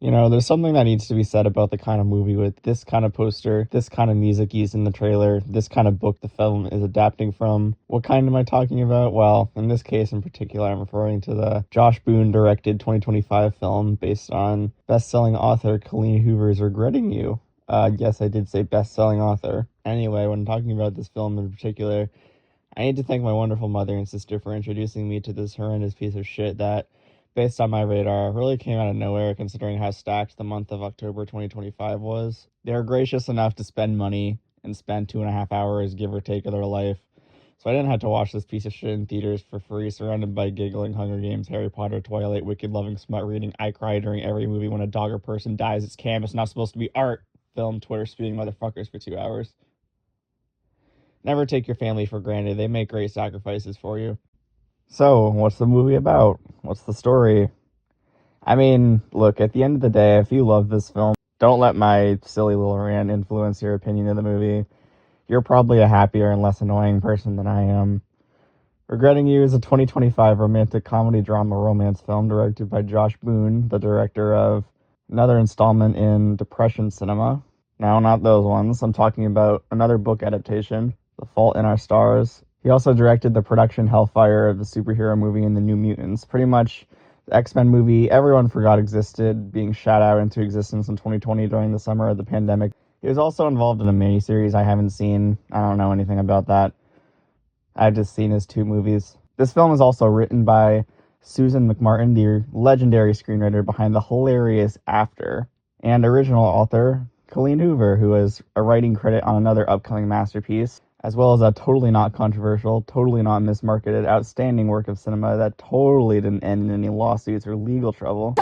There's something that needs to be said about the kind of movie with this kind of poster, this kind of music used in the trailer, this kind of book the film is adapting from. What kind am I talking about? Well, in this case in particular, I'm referring to the Josh Boone directed 2025 film based on best-selling author Colleen Hoover's Regretting You. Yes, I did say best-selling author. Anyway, when talking about this film in particular, I need to thank my wonderful mother and sister for introducing me to this horrendous piece of shit that, based on my radar, really came out of nowhere considering how stacked the month of October 2025 was. They were gracious enough to spend money and spend 2.5 hours, give or take, of their life. So I didn't have to watch this piece of shit in theaters for free, surrounded by giggling Hunger Games, Harry Potter, Twilight, wicked-loving smut reading. I cry during every movie when a dog or person dies. It's Cam. It's not supposed to be art. Film, Twitter spewing motherfuckers for 2 hours. Never take your family for granted. They make great sacrifices for you. So, what's the movie about? What's the story? I mean, look, at the end of the day, if you love this film, don't let my silly little rant influence your opinion of the movie. You're probably a happier and less annoying person than I am. Regretting You is a 2025 romantic comedy drama romance film directed by Josh Boone, the director of another installment in Depression Cinema. Now, not those ones. I'm talking about another book adaptation, The Fault in Our Stars. He also directed the production Hellfire of the superhero movie and the New Mutants. Pretty much the X-Men movie everyone forgot existed, being shot out into existence in 2020 during the summer of the pandemic. He was also involved in a miniseries I haven't seen. I don't know anything about that. I've just seen his 2 movies. This film is also written by Susan McMartin, the legendary screenwriter behind the hilarious After, and original author Colleen Hoover, who has a writing credit on another upcoming masterpiece, as well as a totally not controversial, totally not mismarketed, outstanding work of cinema that totally didn't end in any lawsuits or legal trouble.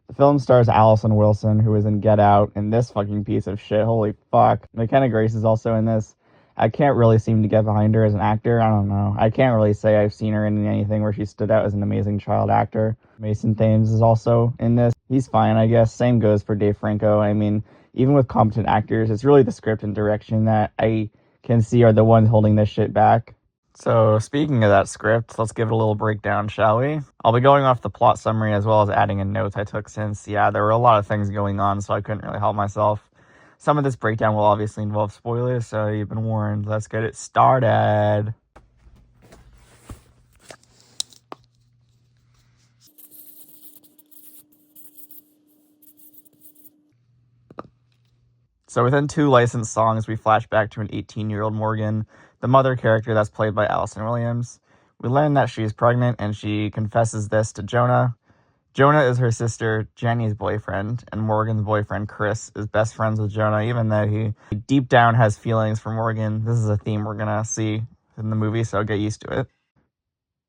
The film stars Allison Wilson, who is in Get Out, and this fucking piece of shit. Holy fuck. McKenna Grace is also in this. I can't really seem to get behind her as an actor. I don't know. I can't really say I've seen her in anything where she stood out as an amazing child actor. Mason Thames is also in this. He's fine, I guess. Same goes for Dave Franco. I mean, even with competent actors, it's really the script and direction that I can see are the ones holding this shit back. So, speaking of that script, let's give it a little breakdown, shall we? I'll be going off the plot summary as well as adding in notes I took since, there were a lot of things going on, so I couldn't really help myself. Some of this breakdown will obviously involve spoilers, so you've been warned. Let's get it started. So within 2 licensed songs, we flash back to an 18-year-old Morgan, the mother character that's played by Allison Williams. We learn that she's pregnant, and she confesses this to Jonah. Jonah is her sister Jenny's boyfriend, and Morgan's boyfriend Chris is best friends with Jonah, even though he deep down has feelings for Morgan. This is a theme we're gonna see in the movie, so get used to it.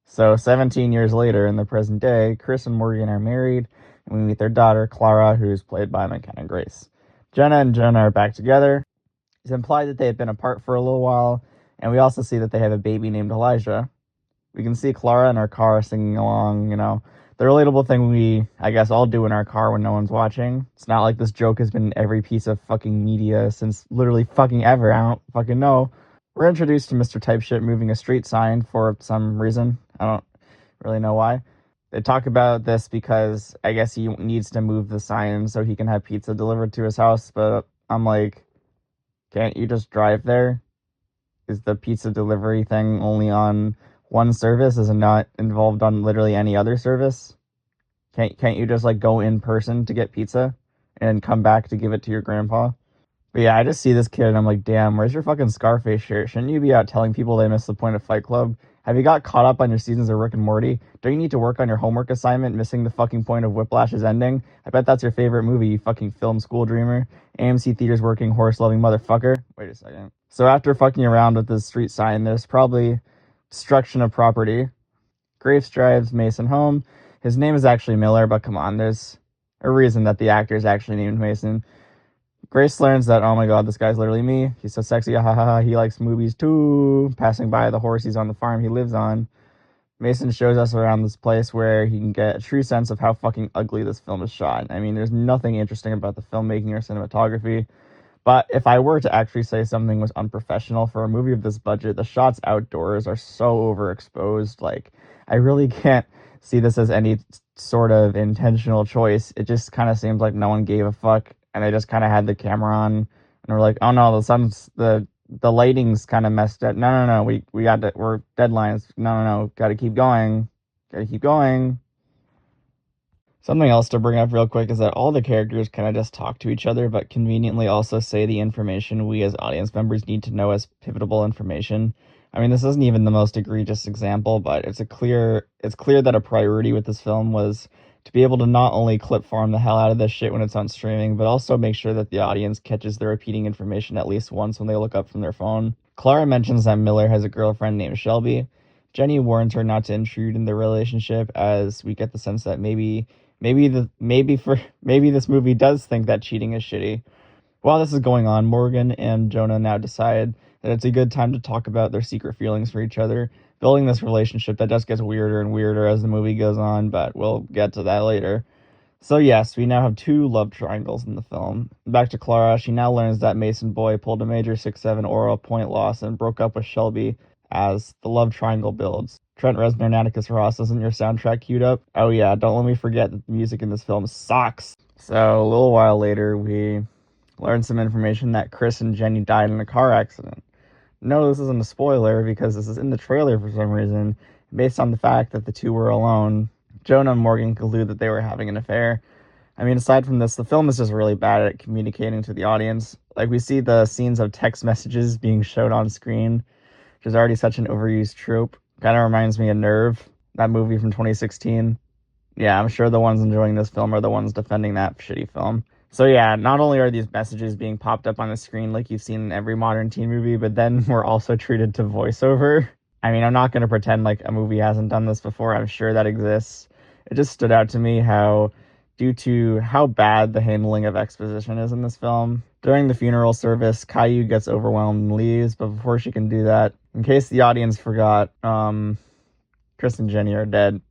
So 17 years later, in the present day, Chris and Morgan are married, and we meet their daughter, Clara, who's played by McKenna Grace. Jenna and Jonah are back together. It's implied that they have been apart for a little while, and we also see that they have a baby named Elijah. We can see Clara in her car singing along, the relatable thing we, I guess, all do in our car when no one's watching. It's not like this joke has been in every piece of fucking media since literally fucking ever. I don't fucking know. We're introduced to Mr. Typeshit moving a street sign for some reason. I don't really know why. They talk about this because I guess he needs to move the sign so he can have pizza delivered to his house, but I'm like, can't you just drive there? Is the pizza delivery thing only on one service? Is it not involved on literally any other service? Can't you just go in person to get pizza and come back to give it to your grandpa? But yeah, I just see this kid and I'm like, damn, where's your fucking Scarface shirt? Shouldn't you be out telling people they missed the point of Fight Club? Have you got caught up on your seasons of Rick and Morty? Don't you need to work on your homework assignment, missing the fucking point of Whiplash's ending? I bet that's your favorite movie, you fucking film school dreamer. AMC theaters working, horse-loving motherfucker. Wait a second. So after fucking around with this street sign, there's probably destruction of property. Graves drives Mason home. His name is actually Miller, but come on, there's a reason that the actor is actually named Mason. Grace learns that, oh my god, this guy's literally me. He's so sexy, ha ha ha. He likes movies too. Passing by the horse he's on the farm he lives on. Mason shows us around this place where he can get a true sense of how fucking ugly this film is shot. I mean, there's nothing interesting about the filmmaking or cinematography, but if I were to actually say something was unprofessional for a movie of this budget, the shots outdoors are so overexposed. Like, I really can't see this as any sort of intentional choice. It just kind of seems like no one gave a fuck, and they just kind of had the camera on, and we're like, oh no, the lighting's kind of messed up. No, we got to, we're deadlines. No, gotta keep going. Something else to bring up real quick is that all the characters kind of just talk to each other, but conveniently also say the information we as audience members need to know as pivotal information. I mean, this isn't even the most egregious example, but it's clear that a priority with this film was to be able to not only clip farm the hell out of this shit when it's on streaming, but also make sure that the audience catches the repeating information at least once when they look up from their phone. Clara mentions that Miller has a girlfriend named Shelby. Jenny warns her not to intrude in the relationship, as we get the sense that maybe this movie does think that cheating is shitty. While this is going on, Morgan and Jonah now decide that it's a good time to talk about their secret feelings for each other, building this relationship that just gets weirder and weirder as the movie goes on, but we'll get to that later. So yes, we now have two love triangles in the film. Back to Clara, she now learns that Mason Boy pulled a major 6-7 oral point loss and broke up with Shelby as the love triangle builds. Trent Reznor and Atticus Ross, isn't your soundtrack queued up? Oh yeah, don't let me forget that the music in this film sucks. So a little while later, we learn some information that Chris and Jenny died in a car accident. No, this isn't a spoiler because this is in the trailer for some reason. Based on the fact that the two were alone, Jonah and Morgan conclude that they were having an affair. I mean, aside from this, the film is just really bad at communicating to the audience. Like, we see the scenes of text messages being showed on screen, which is already such an overused trope. Kind of reminds me of Nerve, that movie from 2016. Yeah, I'm sure the ones enjoying this film are the ones defending that shitty film. So yeah, not only are these messages being popped up on the screen like you've seen in every modern teen movie, but then we're also treated to voiceover. I mean, I'm not going to pretend like a movie hasn't done this before. I'm sure that exists. It just stood out to me due to how bad the handling of exposition is in this film. During the funeral service, Caillou gets overwhelmed and leaves, but before she can do that, in case the audience forgot, Chris and Jenny are dead.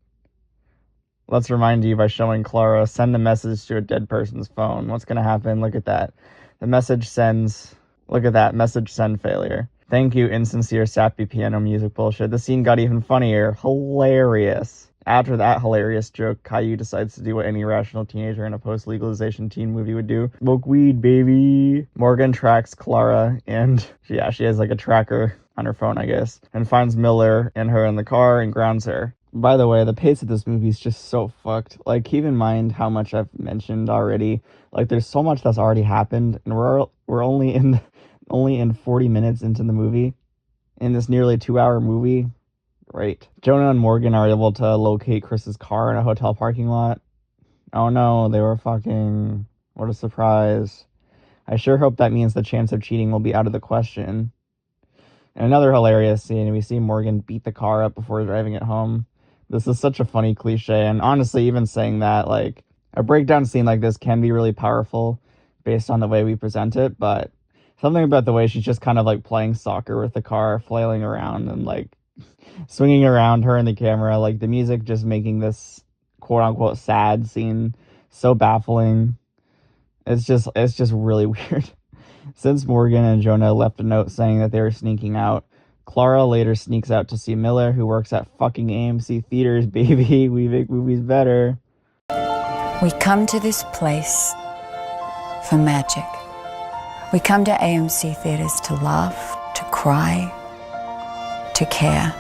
Let's remind you by showing Clara send a message to a dead person's phone. What's going to happen? Look at that. The message sends... Look at that. Message send failure. Thank you, insincere, sappy piano music bullshit. The scene got even funnier. Hilarious. After that hilarious joke, Caillou decides to do what any rational teenager in a post-legalization teen movie would do. Smoke weed, baby. Morgan tracks Clara, and she has like a tracker on her phone, I guess, and finds Miller and her in the car and grounds her. By the way, the pace of this movie is just so fucked. Like, keep in mind how much I've mentioned already. Like, there's so much that's already happened, and we're only in 40 minutes into the movie. In this nearly 2-hour movie. Right. Jonah and Morgan are able to locate Chris's car in a hotel parking lot. Oh no, they were fucking... What a surprise. I sure hope that means the chance of cheating will be out of the question. And another hilarious scene, we see Morgan beat the car up before driving it home. This is such a funny cliche, and honestly, even saying that, like, a breakdown scene like this can be really powerful based on the way we present it, but something about the way she's just kind of, like, playing soccer with the car, flailing around, and, like, swinging around her in the camera, like, the music just making this quote-unquote sad scene so baffling. It's just really weird. Since Morgan and Jonah left a note saying that they were sneaking out, Clara later sneaks out to see Miller, who works at fucking AMC Theaters, baby. We make movies better. We come to this place for magic. We come to AMC Theaters to laugh, to cry, to care.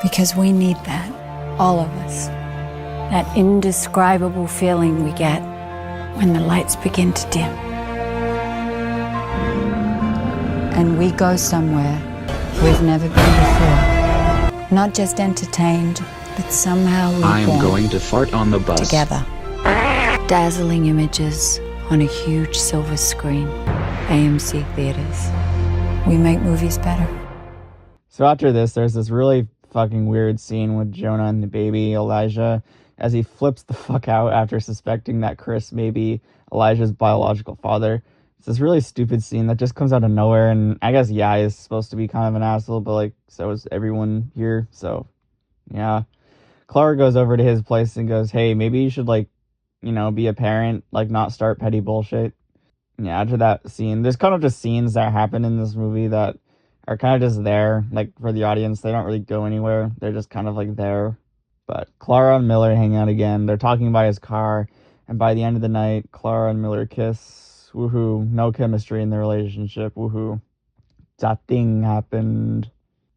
Because we need that, all of us. That indescribable feeling we get when the lights begin to dim. And we go somewhere we've never been before. Not just entertained, but somehow I am going to fart on the bus. Together. Dazzling images on a huge silver screen. AMC Theaters. We make movies better. So after this, there's this really fucking weird scene with Jonah and the baby, Elijah, as he flips the fuck out after suspecting that Chris may be Elijah's biological father. It's this really stupid scene that just comes out of nowhere, and I guess Yai is supposed to be kind of an asshole, but, like, so is everyone here, so Yeah. Clara goes over to his place and goes, hey, maybe you should, like, be a parent, like, not start petty bullshit. Yeah, after that scene, there's kind of just scenes that happen in this movie that are kind of just there, like, for the audience. They don't really go anywhere. They're just kind of, like, there. But Clara and Miller hang out again. They're talking by his car, and by the end of the night, Clara and Miller kiss. Woohoo. No chemistry in the relationship. Woohoo. That thing happened.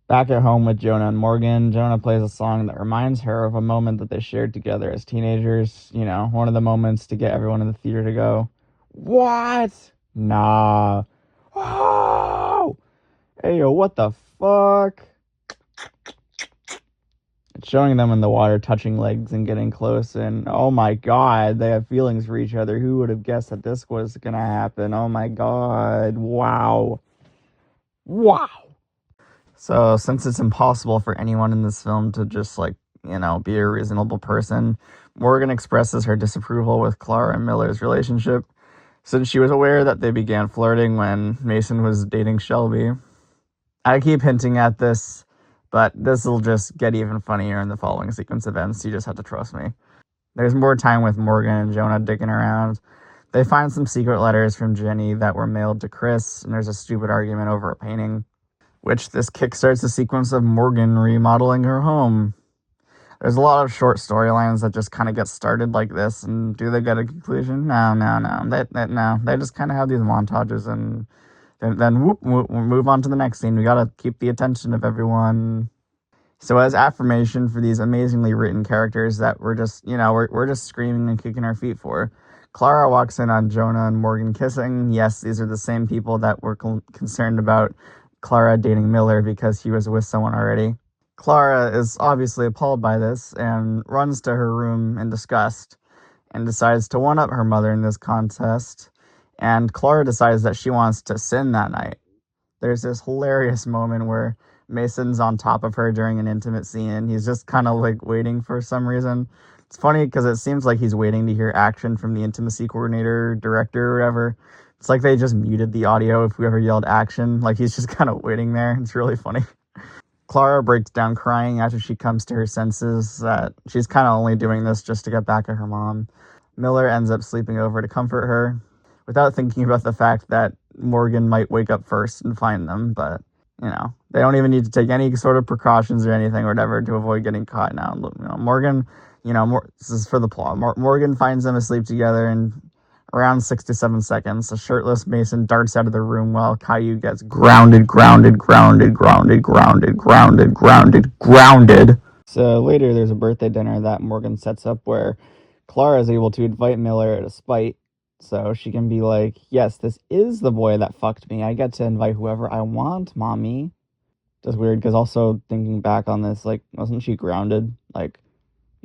Back at home with Jonah and Morgan, Jonah plays a song that reminds her of a moment that they shared together as teenagers. One of the moments to get everyone in the theater to go, what? Nah. Oh! Hey, yo, what the fuck? It's showing them in the water, touching legs and getting close, and oh my god, they have feelings for each other. Who would have guessed that this was gonna happen? Oh my god. Wow. Wow. So, since it's impossible for anyone in this film to just, like, be a reasonable person, Morgan expresses her disapproval with Clara and Miller's relationship, since she was aware that they began flirting when Mason was dating Shelby. I keep hinting at this, but this will just get even funnier in the following sequence of events. You just have to trust me. There's more time with Morgan and Jonah digging around. They find some secret letters from Jenny that were mailed to Chris, and there's a stupid argument over a painting, which this kickstarts a sequence of Morgan remodeling her home. There's a lot of short storylines that just kind of get started like this, and do they get a conclusion? No. No. They just kind of have these montages, and then whoop, we'll move on to the next scene. We gotta keep the attention of everyone. So as affirmation for these amazingly written characters that we're just, we're just screaming and kicking our feet for, Clara walks in on Jonah and Morgan kissing. Yes, these are the same people that were concerned about Clara dating Miller because he was with someone already. Clara is obviously appalled by this and runs to her room in disgust and decides to one-up her mother in this contest. And Clara decides that she wants to sin that night. There's this hilarious moment where Mason's on top of her during an intimate scene. He's just kind of like waiting for some reason. It's funny because it seems like he's waiting to hear action from the intimacy coordinator, director, or whatever. It's like they just muted the audio if whoever yelled action. Like he's just kind of waiting there. It's really funny. Clara breaks down crying after she comes to her senses that she's kind of only doing this just to get back at her mom. Miller ends up sleeping over to comfort her without thinking about the fact that Morgan might wake up first and find them, but, they don't even need to take any sort of precautions or anything or whatever to avoid getting caught now. Morgan, this is for the plot. Morgan finds them asleep together, and around 6 to 7 seconds, a shirtless Mason darts out of the room while Caillou gets grounded. So later, there's a birthday dinner that Morgan sets up where Clara is able to invite Miller at a spite, so she can be like, yes, this is the boy that fucked me. I get to invite whoever I want, mommy. Just weird, because also thinking back on this, like, wasn't she grounded? Like,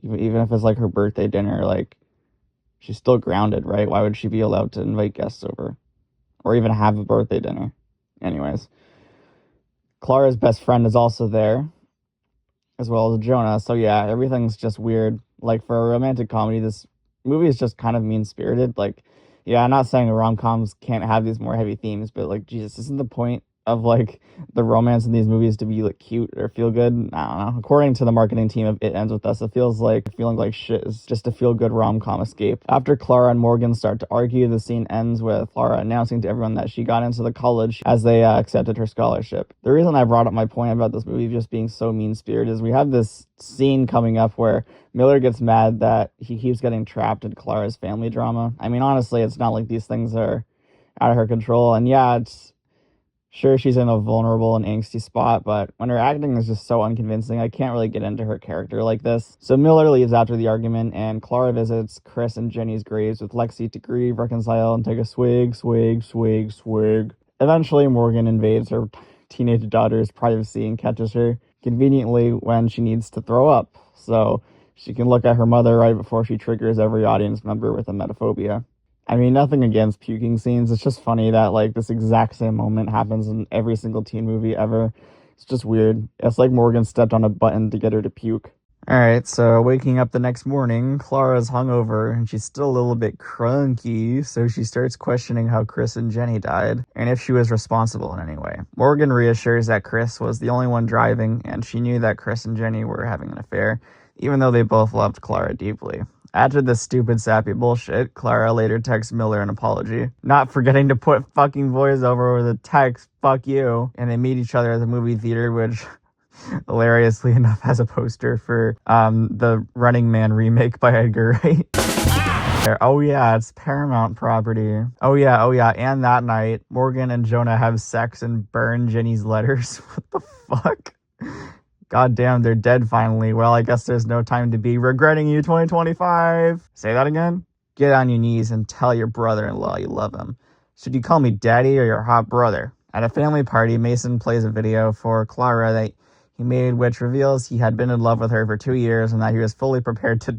even if it's, like, her birthday dinner, like, she's still grounded, right? Why would she be allowed to invite guests over? Or even have a birthday dinner? Anyways. Clara's best friend is also there, as well as Jonah. So yeah, everything's just weird. Like, for a romantic comedy, this movie is just kind of mean-spirited. Like, yeah, I'm not saying rom-coms can't have these more heavy themes, but, like, Jesus, isn't the point of, like, the romance in these movies to be, like, cute or feel good? I don't know. According to the marketing team of It Ends With Us, it feels like feeling like shit is just a feel-good rom-com escape. After Clara and Morgan start to argue, the scene ends with Clara announcing to everyone that she got into the college as they accepted her scholarship. The reason I brought up my point about this movie just being so mean-spirited is we have this scene coming up where Miller gets mad that he keeps getting trapped in Clara's family drama. I mean, honestly, it's not like these things are out of her control, and yeah, it's sure, she's in a vulnerable and angsty spot, but when her acting is just so unconvincing, I can't really get into her character like this. So Miller leaves after the argument, and Clara visits Chris and Jenny's graves with Lexi to grieve, reconcile, and take a swig. Eventually, Morgan invades her teenage daughter's privacy and catches her conveniently when she needs to throw up, so she can look at her mother right before she triggers every audience member with emetophobia. I mean, nothing against puking scenes. It's just funny that, like, this exact same moment happens in every single teen movie ever. It's just weird. It's like Morgan stepped on a button to get her to puke. Alright, so waking up the next morning, Clara's hungover and she's still a little bit crunky, so she starts questioning how Chris and Jenny died and if she was responsible in any way. Morgan reassures that Chris was the only one driving and she knew that Chris and Jenny were having an affair, even though they both loved Clara deeply. After this stupid sappy bullshit, Clara later texts Miller an apology, not forgetting to put fucking voiceover over the text, fuck you, and they meet each other at the movie theater, which hilariously enough has a poster for the Running Man remake by Edgar Wright. Oh yeah, it's Paramount property. Oh yeah, and that night, Morgan and Jonah have sex and burn Jenny's letters. What the fuck? God damn, they're dead finally. Well, I guess there's no time to be regretting you 2025. Say that again? Get on your knees and tell your brother-in-law you love him. Should you call me daddy or your hot brother? At a family party, Mason plays a video for Clara that he made, which reveals he had been in love with her for 2 years and that he was fully prepared to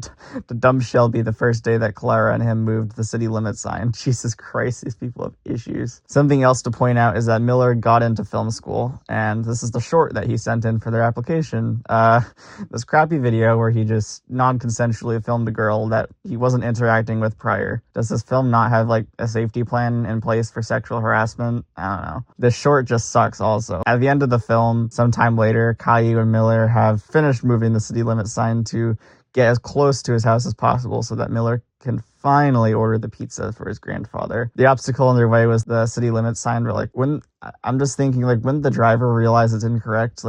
dump Shelby the first day that Clara and him moved the city limit sign. Jesus Christ, these people have issues. Something else to point out is that Miller got into film school, and this is the short that he sent in for their application. This crappy video where he just non-consensually filmed a girl that he wasn't interacting with prior. Does this film not have like a safety plan in place for sexual harassment? I don't know. This short just sucks also. At the end of the film, sometime later, Caillou and Miller have finished moving the city limit sign to get as close to his house as possible so that Miller can finally order the pizza for his grandfather. The obstacle in their way was the city limit sign, but I'm just thinking, wouldn't the driver realize it's incorrect?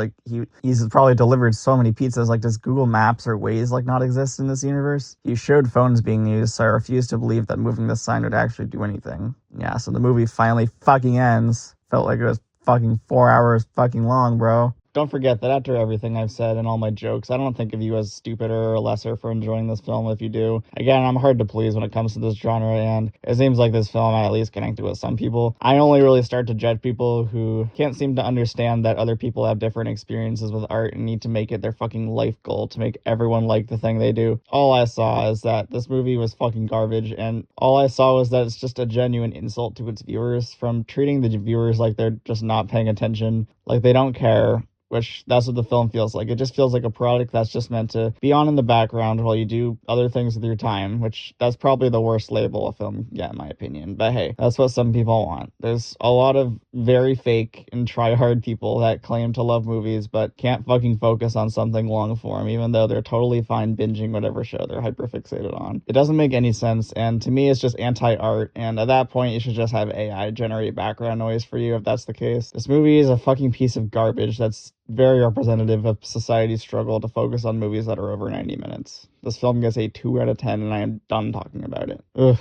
He's probably delivered so many pizzas. Does Google Maps or Waze not exist in this universe? He showed phones being used, so I refuse to believe that moving this sign would actually do anything. Yeah, so the movie finally fucking ends. Felt like it was fucking 4 hours fucking long, bro. Don't forget that after everything I've said and all my jokes, I don't think of you as stupider or lesser for enjoying this film if you do. Again, I'm hard to please when it comes to this genre, and it seems like this film I at least connected with some people. I only really start to judge people who can't seem to understand that other people have different experiences with art and need to make it their fucking life goal to make everyone like the thing they do. All I saw is that this movie was fucking garbage, and all I saw was that it's just a genuine insult to its viewers, from treating the viewers like they're just not paying attention, like they don't care, which that's what the film feels like. It just feels like a product that's just meant to be on in the background while you do other things with your time, which that's probably the worst label a film can get, in my opinion. But hey, that's what some people want. There's a lot of very fake and try-hard people that claim to love movies but can't fucking focus on something long form, even though they're totally fine binging whatever show they're hyperfixated on. It doesn't make any sense, and to me it's just anti-art, and at that point you should just have AI generate background noise for you if that's the case. This movie is a fucking piece of garbage that's very representative of society's struggle to focus on movies that are over 90 minutes. This film gets a 2 out of 10 and I am done talking about it. Ugh.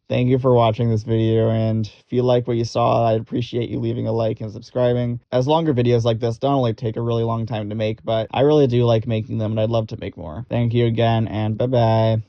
Thank you for watching this video, and if you like what you saw, I'd appreciate you leaving a like and subscribing, as longer videos like this don't only take a really long time to make, but I really do like making them and I'd love to make more. Thank you again, and bye-bye.